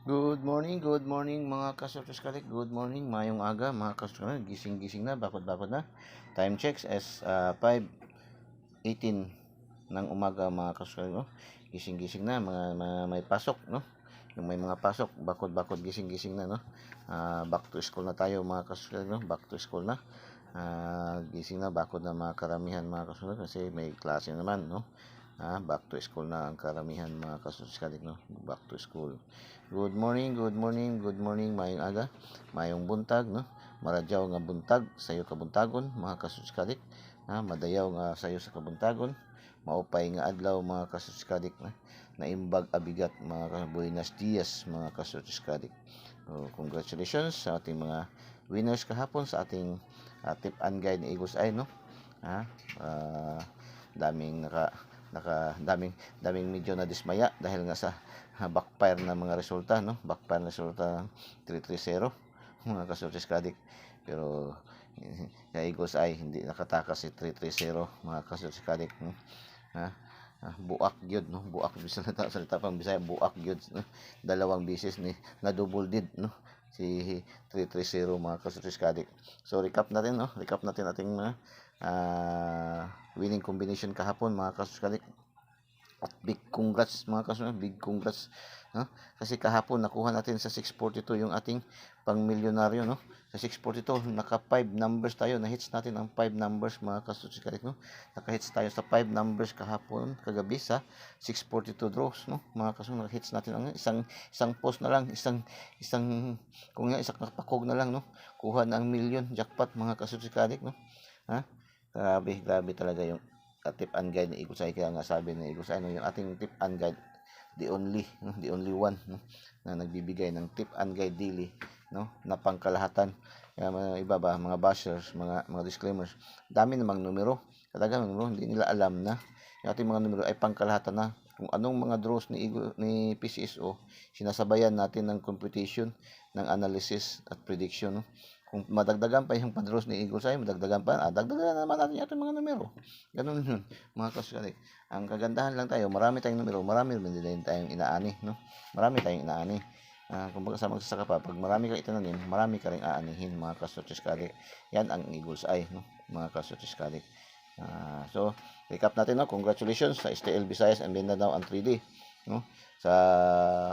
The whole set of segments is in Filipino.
Good morning mga kasortes kalik. Good morning, mayong aga mga kasortes. Gising-gising na, bakod-bakod na. Time checks as 5:18 ng umaga mga kasortes. No? Gising-gising na, may pasok, no? Yung may mga pasok, bakod-bakod gising-gising na, no? Back to school na tayo mga kasortes, no? Back to school na. Gising na, bakod na mga karamihan mga kasortes kasi may klase naman, no? Back to school na ang karamihan mga kasuskadik, no? Back to school. Good morning, mayong aga, mayong buntag, no? Maradyaw nga buntag, sayo kabuntagon, mga kasuskadik, madayaw nga sayo sa kabuntagon, maupay nga adlaw mga kasuskadik, naimbag abigat mga buenos dias mga kasuskadik. Congratulations sa ating mga winners kahapon sa ating tip and guide ni Eagles Eye, no? Daming daming medyo na dismaya dahil nga sa backfire na mga resulta, no? Backfire na resulta 3-3-0 mga kasortes kadik. Pero sa Eagles ay hindi nakatakas si 3-3-0 mga kasortes kadik, no? Buak gyud, no? Buak salita pang Bisaya, buak gyud, no? Dalawang bisis ni na double did, no? Si 3-3-0 mga kasortes kadik. So recap natin, no? Recap natin ating winning combination kahapon mga kasuskalik. At big congrats mga kasuskalik, big congrats, no? Kasi kahapon nakuha natin sa 642 yung ating pang milyonaryo, no? Sa 642 naka 5 numbers tayo, na hits natin ang 5 numbers mga kasuskalik, no? Naka-hits tayo sa 5 numbers kahapon kagabi sa 642 draws, no? Mga kasuskalik, naka-hits natin ang isang post na lang, isang kung nga isang pakog na lang, no? Kuha na ang million jackpot mga kasuskalik, no? Grabe talaga yung tip and guide ni Igusay. Kaya nga sabi ni Igusay, no, yung ating tip and guide, the only one, no, na nagbibigay ng tip and guide daily, no, na pangkalahatan. Kaya mga iba ba, mga bashers, mga disclaimers, dami namang numero. Talagang numero, hindi nila alam na yung ating mga numero ay pangkalahatan na. Kung anong mga draws ni PCSO, sinasabayan natin ng computation, ng analysis at prediction, no? Kung madagdagan pa yung padros ni Eagles ay madagdagan pa, dagdagan naman natin yung mga numero. Ganun yun, mga kasuskalik. Ang kagandahan lang tayo, marami tayong numero, marami rin din tayong inaani, no? Marami tayong inaani. Kung sa magsasaka pa, pag marami ka itinanim, marami ka rin aanihin, mga kasuskalik. Yan ang Eagles Eye, no? Mga kasuskalik. So, recap natin, no? Congratulations sa STL Visayas and Mindanao ang 3D, no? Sa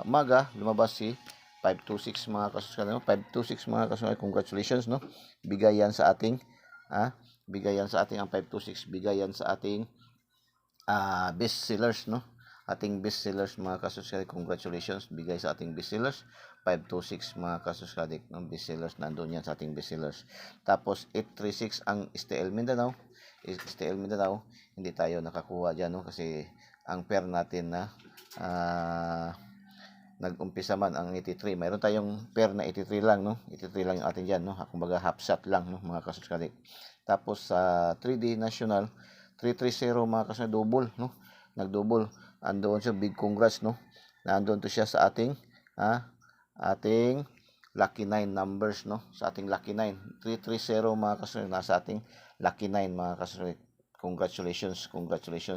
umaga, lumabas si 526 mga kasuskal, no? 526 mga kasuskal, congratulations, no? Bigayan sa ating bigayan sa ating ang 526, bigayan sa ating best sellers, no? Ating best sellers mga kasuskal, congratulations, bigay sa ating best sellers 526 mga kasuskal, ng best sellers, nandoon yan sa ating best sellers. Tapos 836 ang STL Mindanao. STL Mindanao, hindi tayo nakakuha diyan, no? Kasi ang pair natin na nag-umpisa man ang 83. Mayroon tayong pair na 83 lang, no? 83 lang yung atin diyan, no? Kumbaga half shot lang, no, mga kasuskalik. Tapos sa 3D National 330 mga kasuskalik, double, no? Nag-double. Andoon siya, big congrats, no? Nandoon to siya sa ating ating lucky 9 numbers, no? Sa ating lucky 9. 330 mga kasuskalik, nasa ating lucky 9 mga kasuskalik. Congratulations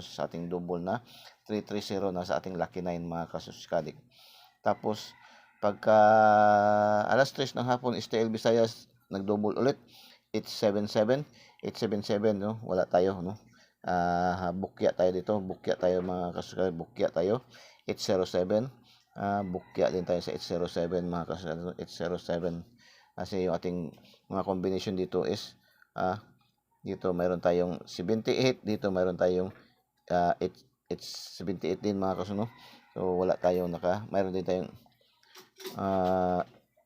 sa ating double na 330 na sa ating lucky 9 mga kasuskalik. Tapos pagka alas 3 ng hapon, STL Visayas nag-double ulit, 877, no? Wala tayo, no? Bukya tayo dito, bukya tayo mga kasuskal, bukya tayo 807. Bukya din tayo sa 807 mga kasuskal, 807. Kasi yung ating mga combination dito is dito mayroon tayong 78, dito mayroon tayong 78 din mga kasuno. So wala tayong mayroon din tayong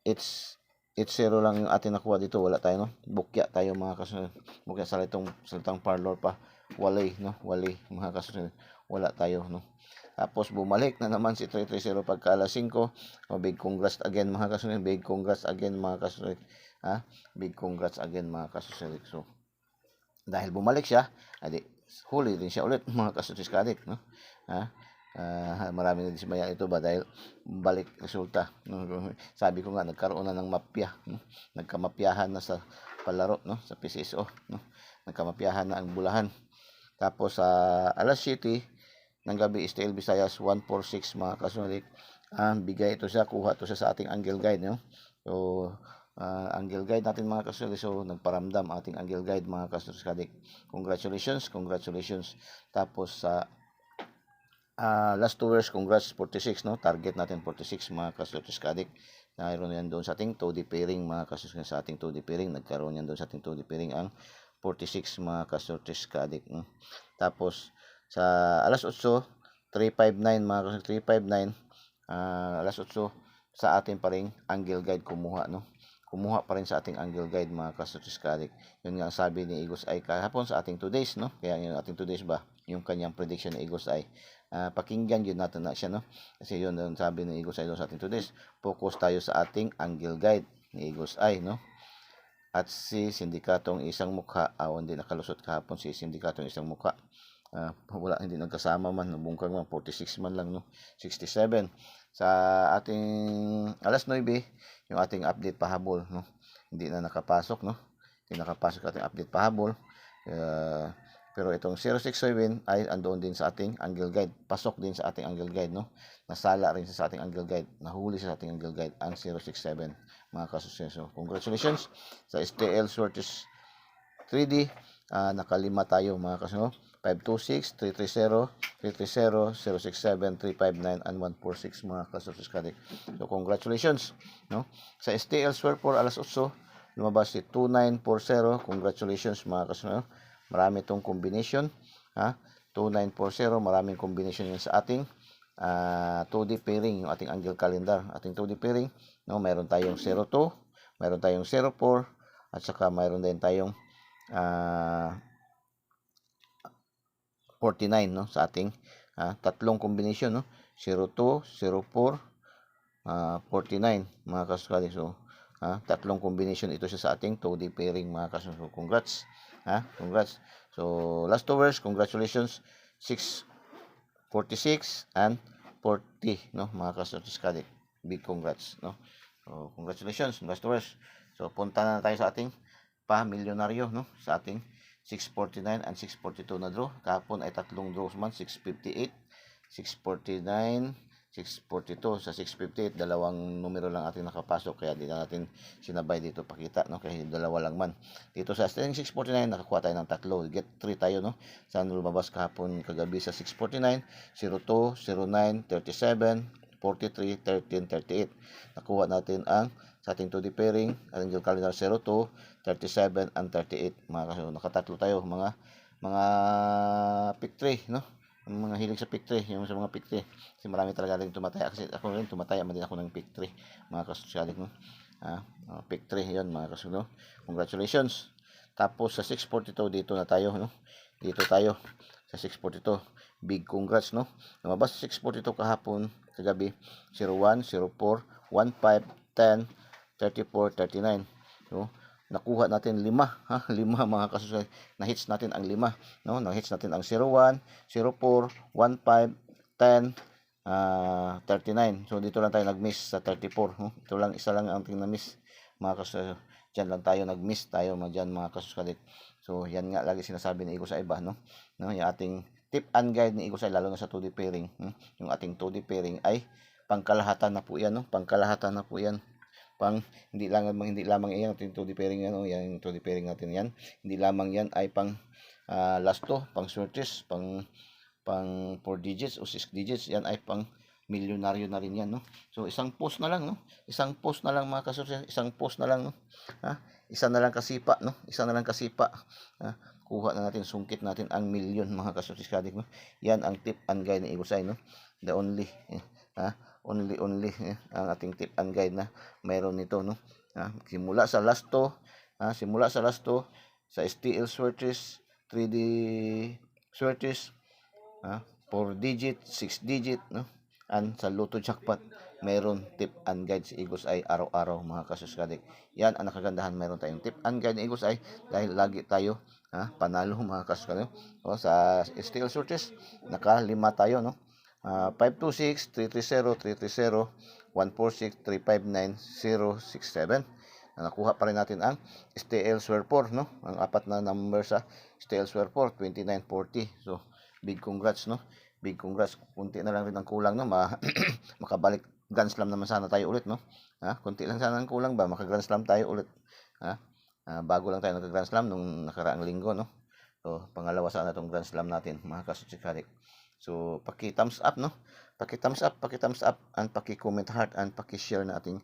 it's 0 lang yung atin nakuha dito, wala tayo, no? Bukya tayo mga kasunod. Bukya sa salitang parlor pa. Walay, no? Walay mga kasunod. Wala tayo, no? Tapos bumalik na naman si 330 pagka alas 5. Big congrats again mga kasunod. Big congrats again mga kasunod. Big congrats again mga kasunod. So dahil bumalik siya, adi huli din siya ulit mga kasunod, no? Marami na dismaya ito ba dahil balik resulta, no? Sabi ko nga, nagkaroon na ng mapya, no? Nagkamapyahan na sa palaro, no? Sa PCSO, no? Nagkamapyahan na ang bulahan. Tapos sa alas 7 ng gabi, STL Visayas 146 mga kasulik, bigay ito siya, kuha ito siya sa ating angle guide, no? So, angle guide natin mga kasulis. So, nagparamdam ating angle guide mga kasulis kadik. Congratulations, congratulations. Tapos sa last 2 years, congrats 46, no? Target natin 46 mga kasulis kadik. Mayroon yan doon sa ating 2D pairing mga kasulis, sa ating 2D pairing. Nagkaroon yan doon sa ating 2D pairing ang 46 mga kasulis kadik, no? Tapos sa alas 8, 359 mga kasulis, 359. Alas 8 sa ating pa ring angle guide kumuha, no? Kumuha pa rin sa ating angle guide mga kasutis-kadik. Yun nga ang sabi ni Igos ay kahapon sa ating 2 days, no? Kaya yung ating 2 days ba, yung kanyang prediction ni Igos ay pakinggan yun natin na siya, no? Kasi yun ang sabi ni Igos ay sa ating 2 days. Focus tayo sa ating angle guide ni Igos ay, no? At si sindikatong isang mukha, hindi nakalusot kahapon si sindikatong isang mukha. Wala, hindi nagkasama man, nabungkag man, 46 man lang, no? 67 sa ating alas 9 yung ating update pahabol, no? Hindi na nakapasok, no? Hindi nakapasok ating update pahabol. Pero itong 067 ay andoon din sa ating angle guide, pasok din sa ating angle guide, no? Nasala rin sa ating angle guide, nahuli sa ating angle guide ang 067 mga kasusenso. Congratulations sa STL Sortes 3D. Nakalima tayo mga kasuno. 526, 330, 330, 067, 359, and 146 mga kasusus kadik. So, congratulations, no? Sa STL Swear for alas 8, lumabas si 2940. Congratulations mga kasuno. Marami itong combination. 2940, maraming combination yun sa ating 2D pairing, yung ating angle calendar. Ating 2D pairing, no? Mayroon tayong 02, mayroon tayong 04, at saka mayroon din tayong 49, no, sa ating tatlong combination, no, 02, 04, 49 mga kasuskali. So tatlong combination ito siya sa ating 2D pairing mga kasuskali. So, congrats, congrats. So last 2 hours, congratulations 646 and 40, no, mga kasuskali. Big congrats, no. So congratulations last 2 hours. So punta na tayo sa ating pa-milyonaryo, no, sa ating 649 and 642 na draw. Kahapon ay tatlong draws man, 658, 649, 642. Sa 658, dalawang numero lang ating nakapasok, kaya di na natin sinabay dito pakita, no, kasi dalawa lang man. Dito sa 649, nakakuha tayo ng tatlo, get 3 tayo, no. Saan lumabas kahapon kagabi sa 649, 02, 09, 37, 43, 13, 38. Nakuha natin ang sa ating 2D pairing, angle calendar 02, 37, and 38. Mga kaso, nakatatlo tayo, mga pick 3, no? Mga hilig sa pick 3, yung sa mga pick 3. Kasi marami talaga rin tumataya. Kasi ako rin tumataya, din ako ng pick 3. Mga kasosyalik, no? Pick 3, yun, mga kaso, no? Congratulations. Tapos sa 642, dito na tayo, no? Dito tayo sa 642. Big congrats, no? Lumabas sa 642 kahapon, kagabi, 01, 04, 15, 10, 34, 39. No? Nakuha natin 5, 5 mga kasusunod. Na-hits natin ang 5, no? Na-hits natin ang 01, 04, 15, 10, 39. So dito lang tayo nag-miss sa 34, no? Ito lang, isa lang ang ating na-miss mga kasusunod. Diyan lang tayo nag-miss tayo diyan mga kasusunod. So yan nga lagi sinasabi ni Igo sa iba, no? No, yung ating tip and guide ni Igo sa lalo na sa 2D pairing, yung ating 2D pairing ay pangkalahatan na po yan, no? Pangkalahatan na po yan. Hindi lamang iyan ating 2D pairing, ano, yan 2D pairing natin yan. Hindi lamang yan ay pang last 2, pang sorties, pang 4 digits o 6 digits, yan ay pang milyonaryo na rin yan, no? So isang post na lang, no? Isang post na lang mga kasortes, isang post na lang, no? Isa na lang kasipa, no? Isa na lang kasipa. Kuha na natin, sungkit natin ang milyon mga kasortes kadik, no? Yan ang tip and guide ni Igosay, no? The only only ang ating tip and guide na mayroon nito, no? Simula sa last 2, sa STL Sortes, 3D Sortes, 4 digit, 6 digit, no? And sa Lotto Jackpot, mayroon tip and guide si Igos ay araw-araw mga kasuskadik. Yan ang nakagandahan, mayroon tayong tip and guide ni Igos ay dahil lagi tayo panalo mga kasuskadik. O sa STL Sortes, naka-5 tayo, no? 526, 330, 330, 146, 359, 067. Nakuha pa rin natin ang STL Swear 4, no? Ang apat na number sa STL Swear 4, 2940. So, big congrats, no? Big congrats. Kunti na lang rin ang kulang, no? Makabalik Grand Slam naman sana tayo ulit, no? Konti lang sana ang kulang ba, maka-Grand Slam tayo ulit. Bago lang tayo nagka-Grand Slam nung nakaraang linggo, no? So, pangalawa sana itong Grand Slam natin, mga kasutsikarik. So, paki-thumbs up, no? Paki-thumbs up, and paki-comment heart, and paki-share na ating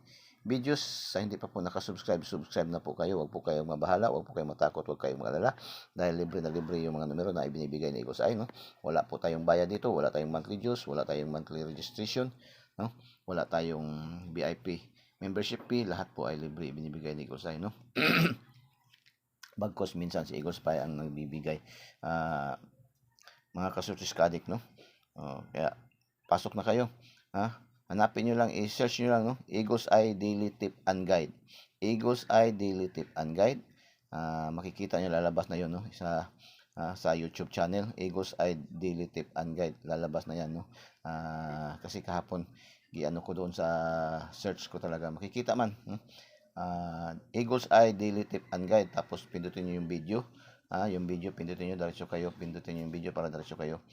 videos. Sa hindi pa po nakasubscribe, subscribe na po kayo. Huwag po kayong mabahala, huwag po kayong matakot, huwag kayong mag-alala. Dahil libre na libre yung mga numero na ibinibigay ni Eagles Eye, no? Wala po tayong bayad dito, wala tayong monthly dues, wala tayong monthly registration, no? Wala tayong VIP membership fee, lahat po ay libre ibinibigay ni Eagles Eye, no? Bagkos minsan si Eagles Eye ang nagbibigay, mga kasutis-kadik, no? Kaya pasok na kayo, hanapin nyo lang, i-search nyo lang, no? Eagles Eye Daily Tip and Guide. Eagles Eye Daily Tip and Guide. Makikita nyo, lalabas na yun, no? Sa YouTube channel, Eagles Eye Daily Tip and Guide. Lalabas na yan, no? Kasi kahapon, giano ko doon sa search ko talaga. Makikita man. Eagles Eye Daily Tip and Guide. Tapos pindutin nyo yung video. Yung video, pindutin nyo, diretso kayo. Pindutin nyo yung video para diretso kayo.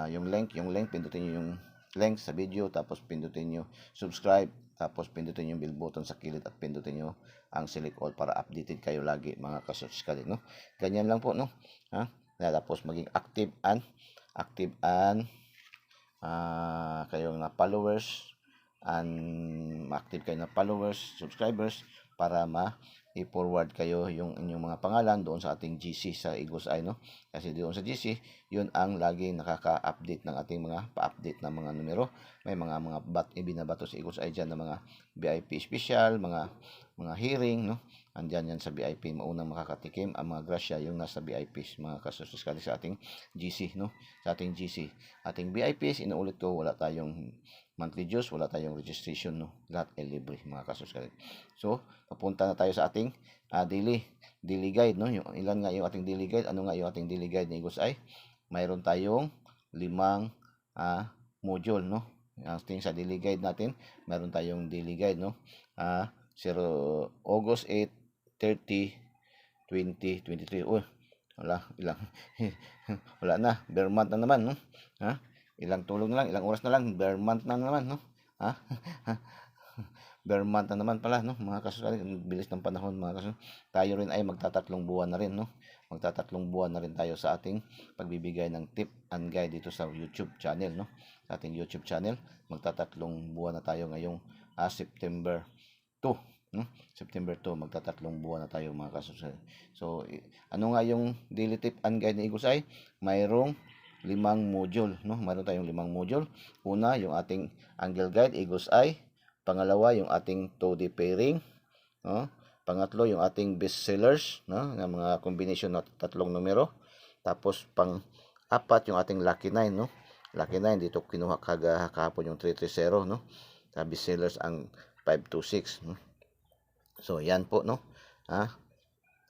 Yung link, pindutin nyo yung link sa video, tapos pindutin nyo subscribe, tapos pindutin yung bell button sa kilid at pindutin nyo ang select all para updated kayo lagi, mga kasutsikadik, no? Ganyan lang po, no? Tapos maging active and kayong na followers, and ma-active kayo na followers, subscribers, para i-forward kayo yung inyong mga pangalan doon sa ating GC sa Eagles Eye, no? Kasi doon sa GC, yun ang lagi nakaka-update ng ating mga pa-update na mga numero. May mga ibinabato sa Eagles Eye dyan na mga VIP special, mga hearing, no? Andyan yan sa VIP, maunang makakatikim ang mga grasya yung nasa VIPs, mga kasususkali sa ating GC, no? Sa ating GC, ating VIPs, inuulit ko, wala tayong monthly dues, wala tayong registration, no? Lahat ay libre, mga kasuskali. So, papunta na tayo sa ating daily guide, no? Yung ilan nga yung ating daily guide? Ano nga yung ating daily guide ni Eagles Eye? Mayroon tayong 5 module, no? Ating sa daily guide natin, mayroon tayong daily guide, no? August 8, 30, 2023. Wala, ilang wala na, bare month na naman, no? Ilang tulong na lang, ilang oras na lang, bare month na naman, no? Bare month na naman pala, no? Mga kasusunod, bilis ng panahon, mga kasusunod. Tayo rin ay magtatatlong buwan na rin, no? Magtatatlong buwan na rin tayo sa ating pagbibigay ng tip and guide dito sa YouTube channel, no? Sa ating YouTube channel, magtatatlong buwan na tayo ngayong September 2, no? September 2, magtatatlong buwan na tayo, mga kasusunod. So, ano nga yung daily tip and guide ni Eagles Eye? Mayroong 5 module, no? Mayroon tayong 5 module. Una, yung ating angle guide, Eagles Eye. Pangalawa, yung ating 2D pairing, no? Pangatlo, yung ating best sellers, no? Ng mga combination na tatlong numero. Tapos pang-apat, yung ating lucky 9, no? Lucky 9, dito kinuha kahapon yung 330, no? Sa best sellers ang 526, no? So, yan po, no?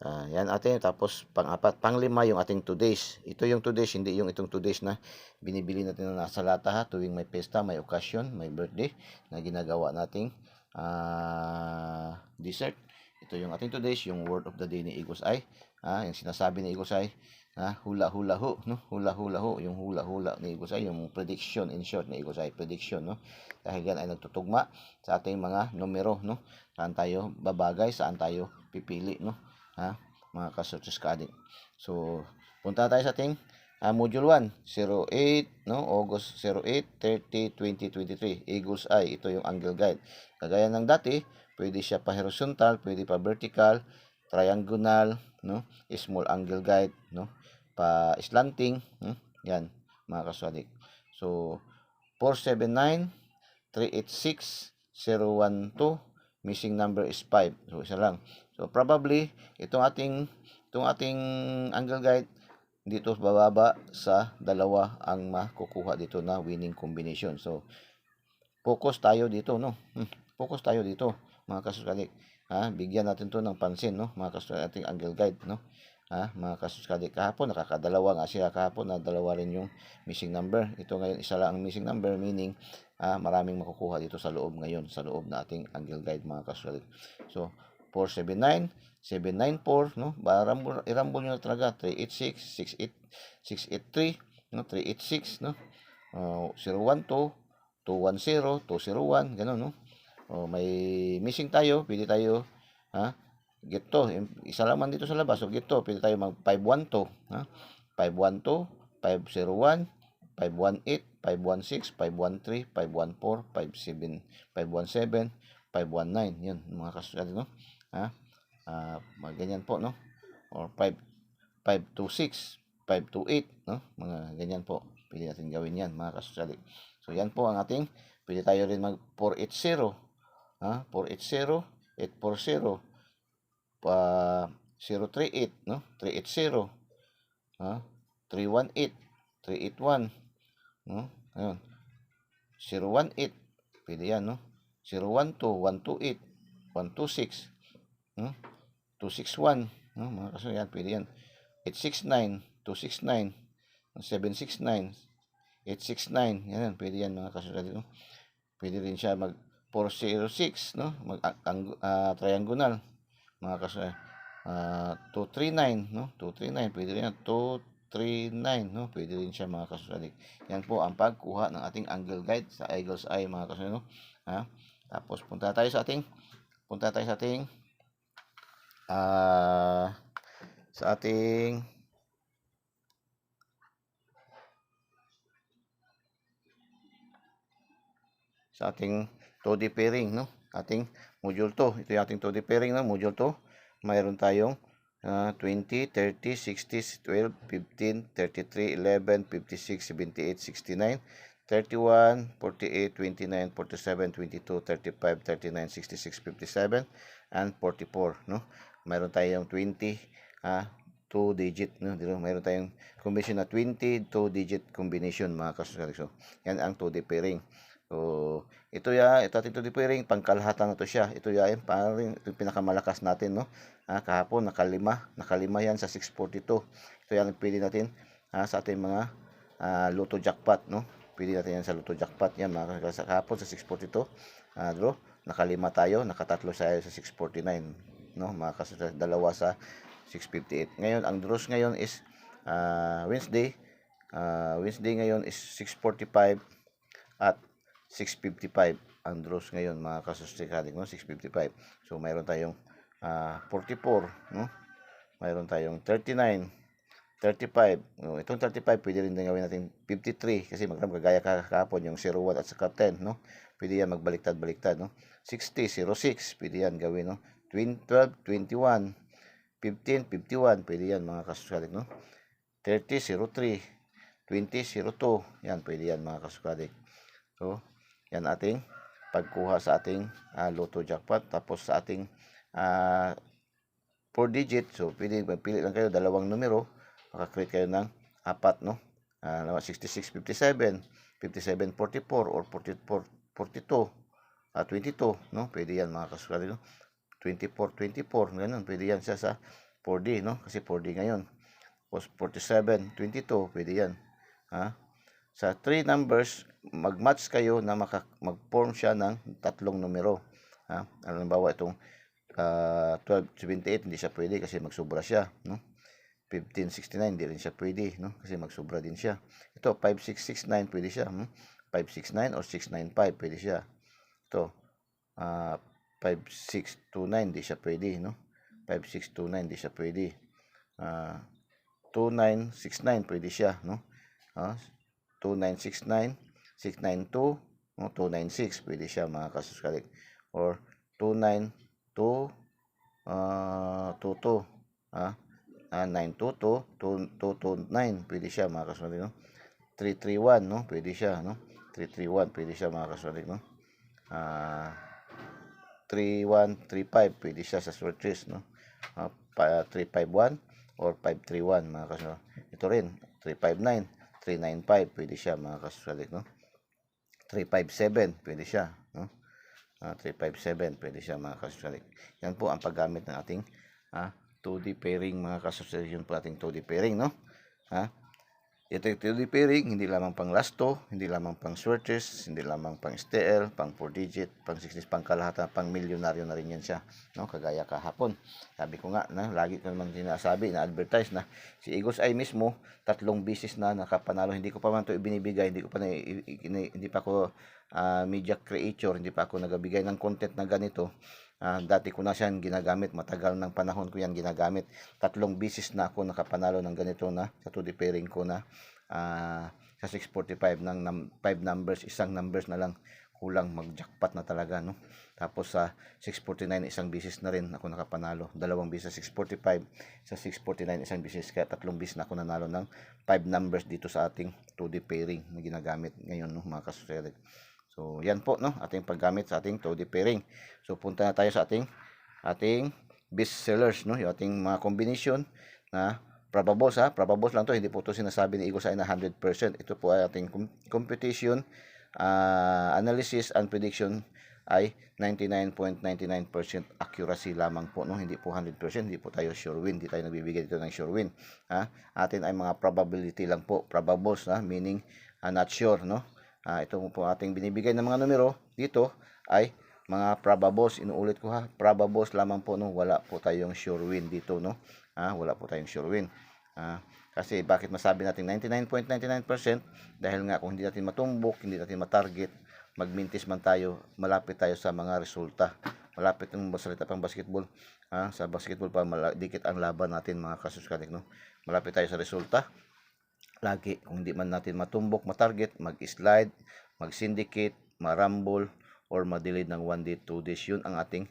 Yan atin. Tapos pang-apat, pang-lima, yung ating 2 days. Ito yung 2 days, hindi yung itong 2 days na binibili natin na nasa lata, tuwing may pesta, may occasion, may birthday na ginagawa nating dessert. Ito yung ating 2 days, yung word of the day ni Eagles Eye. Yung sinasabi ni Eagles Eye, hula hula ho, no? Hula hula ho, yung hula hula ni Eagles Eye, yung prediction, in short, ni Eagles Eye, prediction, no? Dahil yan ay nagtutugma sa ating mga numero, no? Saan tayo babagay, saan tayo pipili, no? Mga kasutis-kadik. So, punta tayo sa ating module 1, 08, no? August 08, 30, 2023, Eagles Eye. Ito yung angle guide. Kagaya ng dati, pwede siya pa horizontal, pwede pa vertical, triangular, no? Small angle guide, no? Pa slanting, yan, mga kasudik. So, 479, 386, 012, missing number is 5. So, isa lang. So, probably, itong ating angle guide, dito bababa sa 2 ang makukuha dito na winning combination. So, focus tayo dito, no? Focus tayo dito, mga kasuskalik. Bigyan natin to ng pansin, no? Mga kasuskalik, ating angle guide, no? Mga kasuskalik, kahapon, nakakadalawa nga siya kahapon, na dalawa rin yung missing number. Ito ngayon, isa lang ang missing number, meaning, maraming makukuha dito sa loob ngayon, sa loob na ating angle guide, mga kasuskalik. So, 479, 794, no? I-rumble nyo na talaga, 386, 683, no? 386, no? 012, 210, 201, ganun, no? O may missing tayo, pwede tayo, get to. Isa lang man dito sa labas, so get to. Pwede tayo mag 512, 512, 501, 518, 516, 513, 514, 57, 517, 519. Yun, mga kasusali, no? Mga ganyan po, no? Or 526, 528, no? Mga ganyan po. Pwede natin gawin yan, mga kasusali. So, yan po ang ating, pwede tayo rin mag 480, 480, 840, 038, no? 380, 318, 381, no? Ayun. 018, pwede yan, no? 012, 128, 126, no? 261, no? Mga kaso yan, pwede yan. 869, 269, 769, 869, yan, pwede yan, mga kaso dito. Pwede rin siya mag 406, no? Mag triangular, mga kaso 239, no? 239, pwede rin yan. 239, no? Pwede rin siya, mga kasusadik. Yan po ang pagkuha ng ating angle guide sa Eagle's Eye, mga kasusadik, no? Tapos punta tayo sa ating sa ating 2D pairing, no? Ating module 2. Ito yung ating 2D pairing, no? Module 2. Mayroon tayong 20, 30, 60, 12, 15, 33, 11, 56, 78, 69, 31, 48, 29, 47, 22, 35, 39, 66, 57, and 44, no? Mayroon tayong 20, 2 digit, no? Mayroon tayong combination na 20 2-digit combination, mga kasusali. So, yan ang 2D pairing. So, ito ating 2D pairing, pangkalahatan na to siya. Ito parang ito pinakamalakas natin, no? Kahapon nakalima yan sa 642. Ito yan pwede natin sa ating mga Lotto jackpot, no? Pwede natin yan sa Lotto jackpot yan, mga kahapon sa 642. Draw, nakalima tayo, nakatatlo tayo sa 649, no? Mga kasusali, dalawa sa 658. Ngayon, ang draws ngayon is Wednesday. Wednesday ngayon is 645 at 655 ang draws ngayon, mga kasustikalik, no? 655. So, mayroon tayong 44, no? Mayroon tayong 39, 35. No? Itong 35, pwede rin din gawin natin 53 kasi magkagaya kahapon yung 01 at saka 10, no? Pwede yan magbaliktad-baliktad, no? 60, 06, pwede yan gawin, no? 12, 21, 15, 51, pwede yan, mga kasusalik, no? 30, 03, 20, 02, yan, pwede yan, mga kasusalik. So, yan ating pagkuha sa ating Lotto jackpot. Tapos sa ating 4 digit, so pwede magpili lang kayo dalawang numero, maka-create kayo ng apat, no? 66, 57, 57, 44, or 44, 42, 22, no? Pwede yan, mga kasusali, no? 24, 24, ganun, pwede yan siya sa 4D, no? Kasi 4D ngayon. Tapos 47, 22, pwede yan. Sa 3 numbers, mag-match kayo na mag-form siya ng tatlong numero. Halimbawa itong 1278, hindi siya pwede kasi magsubra siya, no? 1569, hindi rin siya pwede, no? Kasi magsubra din siya. Ito 5669, pwede siya, 569 or 695, pwede siya. Ito 5629, hindi siya pwede, no? 5629, hindi siya pwede. 2969, pwede siya, no? 2969, 692, 296, pwede siya, mga kasuskalik. Or 292, 22, 922, 229, pwede siya, mga kasuskalik, no? 331, no? Pwede siya, no? 331, pwede siya, mga kasuskalik, no? 3135, pwede siya sa swordfish, no? 351 or 531, mga kasuskalik. Ito rin, 359, 395, pwede siya, mga kasuskalik, no? 357, pwede siya, no? 357, pwede siya, mga kasuskalik. Yan po ang paggamit ng ating 2D pairing, mga kasuskalik. Yun po ating 2D pairing, no? Ito yung 2D pairing, hindi lamang pang lasto, hindi lamang pang swordfish, hindi lamang pang STL, pang 4 digit, pang 60, pang kalahatan, pang milyonaryo na rin yan siya, no? Kagaya kahapon, sabi ko nga, na lagi ko naman sinasabi, na-advertise na si Eagle's Eye mismo, 3 bisis na nakapanalo. Hindi ko pa man ito ibinibigay, hindi pa ko media creator, hindi pa ako nagabigay ng content na ganito. Dati ko na siyan ginagamit, matagal ng panahon ko yan ginagamit. 3 beses na ako nakapanalo ng ganito na sa 2D pairing ko na sa 645 ng 5 numbers, isang numbers na lang kulang mag-jackpot na talaga, no? Tapos sa 649 isang beses na rin ako nakapanalo, 2 beses sa 645, sa 649 isang beses, kaya 3 beses na ako nanalo ng 5 numbers dito sa ating 2D pairing na ginagamit ngayon, no, mga kasuselek. So yan po, no, ating paggamit sa ating 2D pairing. So punta na tayo sa ating best sellers, no, yung ating mga combination na probables, probables lang to, hindi po to sinasabi ni Eagle Eye na 100%. Ito po ay ating competition, analysis and prediction ay 99.99% accuracy lamang po, no, hindi po 100%, hindi po tayo sure win, hindi tayo nagbibigay dito ng sure win. Atin ay mga probability lang po, probables, meaning not sure, no. Ito po ating binibigay ng mga numero dito ay mga probables. Inuulit ko, probables lamang po, no, wala po tayong sure win dito, no. Wala po tayong sure win. Kasi bakit masabi natin 99.99%? Dahil nga kung hindi natin matumbok, hindi natin matarget, magmintis man tayo, malapit tayo sa mga resulta. Malapit ng salita pang basketball. Sa basketball pa, dikit ang laban natin, mga kasuskadik, no? Malapit tayo sa resulta. Lagi, kung hindi man natin matumbok, matarget, mag-slide, mag-syndicate, marambol, or ma-delete ng 1 day, 2 days, yun ang ating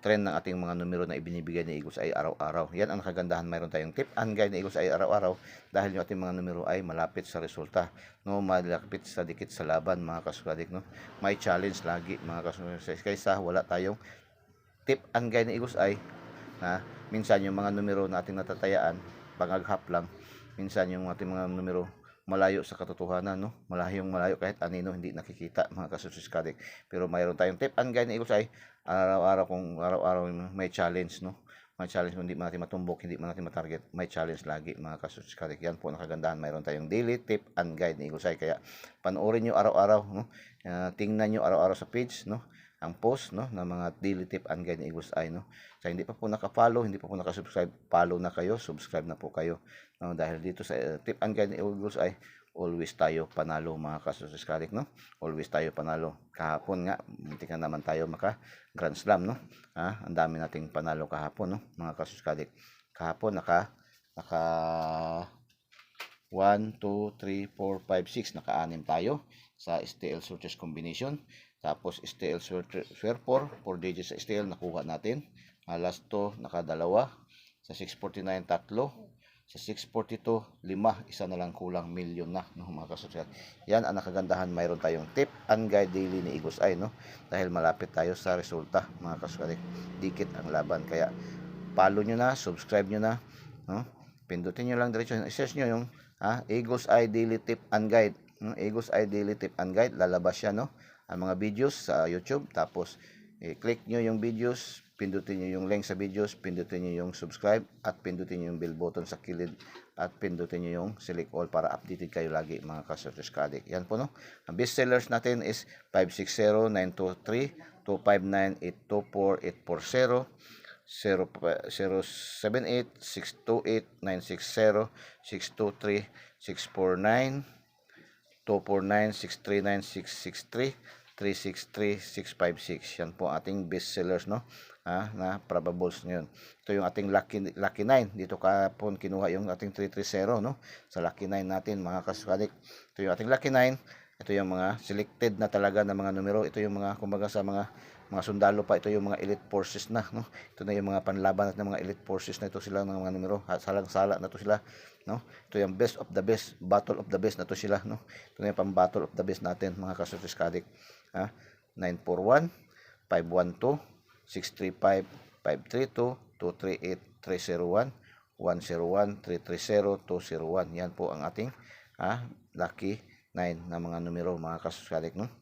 trend ng ating mga numero na ibinibigay ni Eagles ay araw-araw. Yan ang kagandahan, mayroon tayong tip and guide ni Eagles ay araw-araw dahil yung ating mga numero ay malapit sa resulta, no, malapit sa dikit sa laban, mga kasukadik, no. May challenge lagi, mga kasukadik, kaysa wala tayong tip and guide ni Eagles ay minsan yung mga numero na ating natatayaan, pangaghap lang, minsan yung ating mga numero malayo sa katotohanan, no? Malayo kahit anino hindi nakikita, mga kasusiskadik. Pero mayroon tayong tip and guide na Eagles ay araw-araw may challenge, no? May challenge kung hindi man natin matumbok, hindi man natin matarget, may challenge lagi, mga kasusiskadik. Yan po nakagandahan, mayroon tayong daily tip and guide na Eagles ay, kaya panoorin nyo araw-araw, no? Tingnan nyo araw-araw sa page, no, ang post, no, ng mga daily tip and guide ni Eagles Eye, no. Sa hindi pa po naka-follow, hindi pa po naka-subscribe, follow na kayo, subscribe na po kayo, no, dahil dito sa tip and guide ni Eagles Eye, always tayo panalo, mga kasusiskadik, no. Always tayo panalo. Kahapon nga, muntik na naman tayo maka Grand Slam, no. Ang dami nating panalo kahapon, no, mga kasusiskadik. Kahapon naka 1, 2, 3, 4, 5, 6, naka-6 tayo sa STL searches combination. Tapos STL swear 4 digits sa STL nakuha natin. Last to nakadalawa. Sa 649 tatlo. Sa 642 5, isa na lang kulang, million na, no, mga kasusikat. Yan ang nakagandahan, mayroon tayong tip and guide daily ni Eagles Eye, no, dahil malapit tayo sa resulta, mga kasusikat. Dikit ang laban, kaya follow nyo na, subscribe nyo na, no? Pindutin nyo lang diretso, i-search nyo yung Eagles Eye daily tip and guide, no? Eagles Eye daily tip and guide, lalabas siya, no, ang mga videos sa YouTube. Tapos i-click nyo yung videos, pindutin nyo yung link sa videos, pindutin nyo yung subscribe, at pindutin nyo yung bell button sa kilid, at pindutin nyo yung select all para updated kayo lagi, mga kasusiskadik. Yan po, no. Ang best sellers natin is 560-923-259-824-840, 078-628-960, 623-649, 249-639-663, 363-656. Yan po ating best sellers, no, na probables ngayon. Ito yung ating lucky 9. Dito kapon kinuha yung ating 330, no, sa lucky 9 natin, mga kasukadik. Ito yung ating lucky 9. Ito yung mga selected na talaga na mga numero. Ito yung mga, kumbaga, sa mga sundalo pa, ito yung mga elite forces na, no. Ito na yung mga panlaban natin ng mga elite forces na, ito sila ng mga numero, salang-sala na to sila, no. Ito yung best of the best, battle of the best na to sila, no. Ito na yung pang battle of the best natin, mga kasusiskadik. 941, 512, 635, 532, 238, 301, 101, 330, 201. Yan po ang ating lucky 9 na mga numero, mga kasusiskadik, no.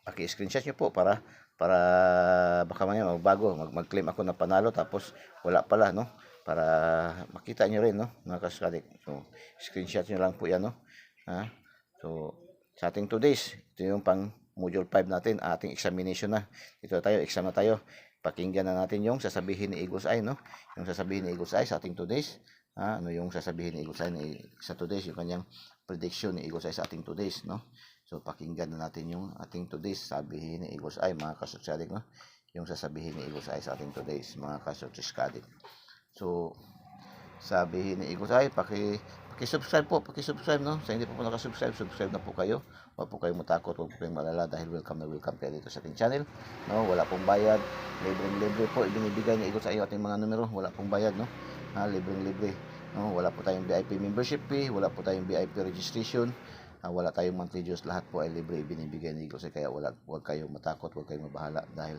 Paki-screenshot nyo po para baka maya magbago, mag-claim ako na panalo tapos wala pala, no, para makita nyo rin, no, mga kasuskadik. So screenshot nyo lang po yan, no. So sa ating 2 days, ito yung pang module 5 natin, ating examination na. Ito tayo, exam na tayo. Pakinggan na natin yung sasabihin ni Eagles Eye, no, yung sasabihin ni Eagles Eye sa ating 2 days. Ano yung sasabihin ni Eagles Eye sa 2 days, yung kanyang prediction ni Eagles Eye sa ating 2 days, no. So, pakinggan na natin yung ating today's sabihin ni Eagles Eye, mga kasosyadik, no? Yung sasabihin ni Eagles Eye sa ating today's, mga kasosyadik. So, sabihin ni Eagles Eye, paki-subscribe po, paki-subscribe, no? Sa hindi po nakasubscribe, subscribe na po kayo. Huwag po kayong matakot, huwag po kayong malala dahil welcome na welcome kayo dito sa ating channel, no? Wala pong bayad, libreng-libre po ibinibigay ni Eagles Eye yung ating mga numero, wala pong bayad, no? Libreng-libre, no? Wala po tayong VIP membership fee, wala po tayong VIP registration, wala tayong monthly dues, lahat po ay libre ibinibigay ni Eagles Eye, kaya huwag kayong matakot, huwag kayong mabahala dahil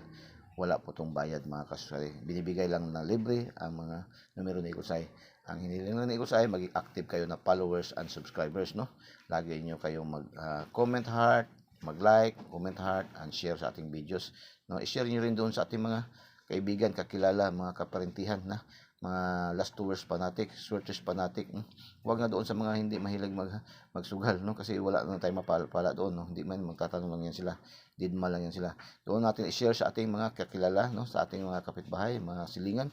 wala po tong bayad, mga kasosyadik. Binibigay lang na libre ang mga numero ni Eagles Eye. Ang hiniling na ni Eagles Eye, maging active kayo na followers and subscribers, no? Lagi nyo kayong mag-comment heart, mag-like, comment heart, and share sa ating videos, no? I-share nyo rin doon sa ating mga kaibigan, kakilala, mga kaparentihan, na mga last tours fanatic, swordfish fanatic. Huwag na doon sa mga hindi mahilig magsugal, no? Kasi wala na tayong mapala doon, no? Hindi man, magtatanong lang yan sila, didma lang yan sila. Doon natin i-share sa ating mga kakilala, no? Sa ating mga kapitbahay, mga silingan,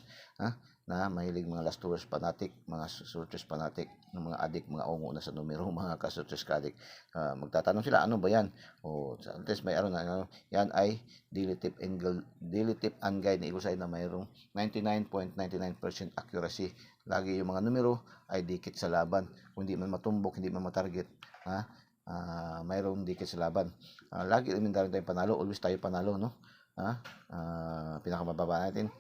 na mahilig mga last tours fanatic, mga swordfish fanatic, mga adik, mga ungo na sa numero, mga ka-swordfish addict. Magtatanong sila, ano ba yan? O sa test may ano, yan ay daily tip and guide ni Eagles Eye na mayroong 99.99% accuracy. Lagi yung mga numero ay dikit sa laban. Kung hindi man matumbok, hindi man matarget, mayroong dikit sa laban. Lagi rin tayong panalo, always tayo panalo, no? Pinakamababa natin,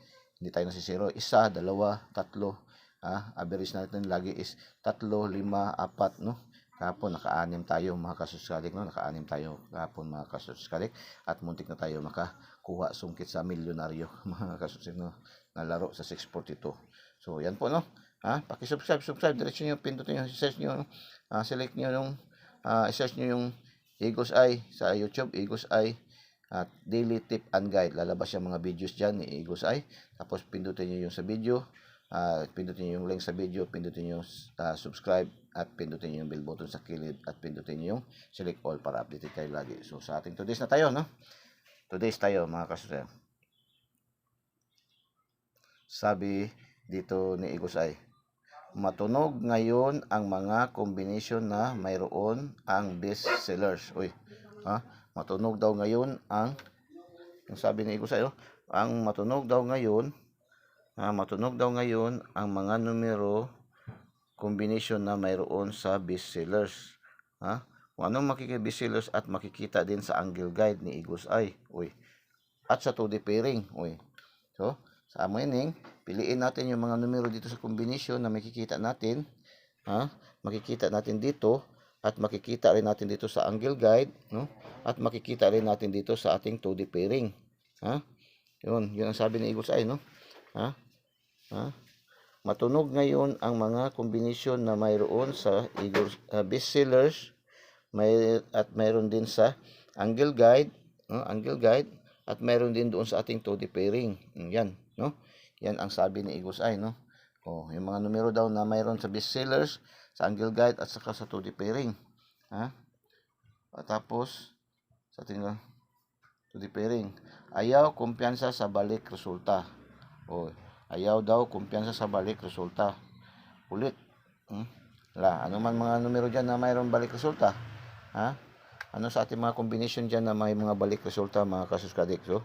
hindi tayo nasisiro. 1, 2, 3, average natin lagi is 3, 5, 4, no? Kahapon naka-6 tayo, mga kasosyadik, no? Naka-6 tayo kahapon, mga kasosyadik, at muntik na tayo makakuha sungkit sa milyonaryo, mga kasosyadik, no? Na laro sa 642. So yan po, no? Paki-subscribe, diretso nyo, pindutin nyo, search nyo, select nyo yung search nyo yung Eagles Eye sa YouTube, Eagles Eye at daily tip and guide. Lalabas yung mga videos dyan ni Eagles Eye. Tapos pindutin nyo yung sa video, pindutin nyo yung link sa video, pindutin nyo yung subscribe, at pindutin nyo yung bell button sa kilid, at pindutin nyo yung select all para updated kayo lagi. So sa ating today's na tayo, no? Today's tayo, mga kasusaya. Sabi dito ni Eagles Eye, matunog ngayon ang mga combination na mayroon ang best sellers. Uy, matunog daw ngayon ang sabi ni Eagles Eye, ang matunog daw ngayon ang mga numero combination na mayroon sa best sellers. Kung anong best sellers at makikita din sa angle guide ni Eagles Eye. Uy, at sa 2D pairing. Uy, so sa meaning, piliin natin yung mga numero dito sa combination na makikita natin, makikita natin dito, at makikita rin natin dito sa angle guide, no? At makikita rin natin dito sa ating 2D pairing. Yun ang sabi ni Eagles Eye, no? Matunog ngayon ang mga combination na mayroon sa Eagles best sellers, at mayroon din sa angle guide, at mayroon din doon sa ating 2D pairing. Yan, no? Yan ang sabi ni Eagles Eye, no? Yung mga numero daw na mayroon sa best sellers, sa angle guide, at saka sa 2D pairing. Tapos sa ating 2D pairing, ayaw kumpiyansa sa balik resulta. Ayaw daw kumpiyansa sa balik resulta. Ulit. Ano man mga numero dyan na mayroon balik resulta? Ano sa ating mga combination dyan na may mga balik resulta, mga kasuskadik? So,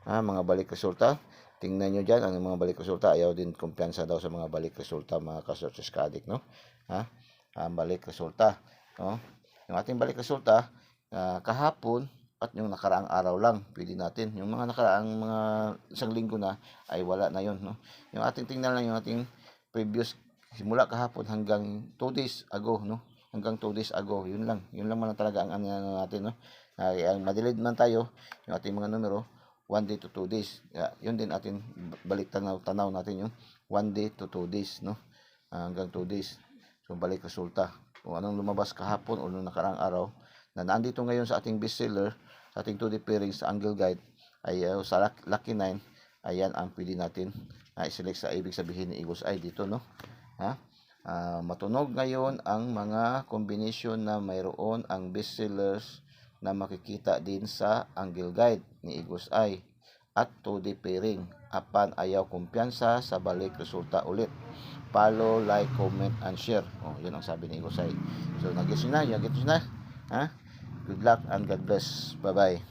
mga balik resulta, tingnan nyo dyan, ang mga balik resulta, ayaw din kumpiyansa daw sa mga balik resulta, mga kasuskadik, no? Balik resulta, no? Yung ating balik resulta, kahapon at yung nakaraang araw lang, pwede natin. Yung mga nakaraang mga isang linggo na, ay wala na yun, no? Yung ating tingnan lang yung ating previous, simula kahapon hanggang 2 days ago, no? Hanggang 2 days ago, yun lang man talaga ang ano natin, no? Ang madilid man tayo, yung ating mga numero, 1 day to 2 days. Yun din atin balik tanaw natin yung 1 day to 2 days, no? Hanggang 2 days. So balik resulta. Kung anong lumabas kahapon o nung nakaraang araw na nandito ngayon sa ating bestseller, sa ating 2D pairing, sa angle guide, ay sa Lucky 9, ayan ang pwede natin i-select sa ibig sabihin ni Eagles Eye dito, no? Matunog ngayon ang mga combination na mayroon ang bestsellers na makikita din sa angle guide ni Eagles Eye at 2D pairing. Apan ayaw kumpiyansa sa balik resulta ulit. Follow, like, comment, and share. Yun ang sabi ni Eagles Eye. So, nag-gets nyo na? Good Good luck and God bless. Bye-bye.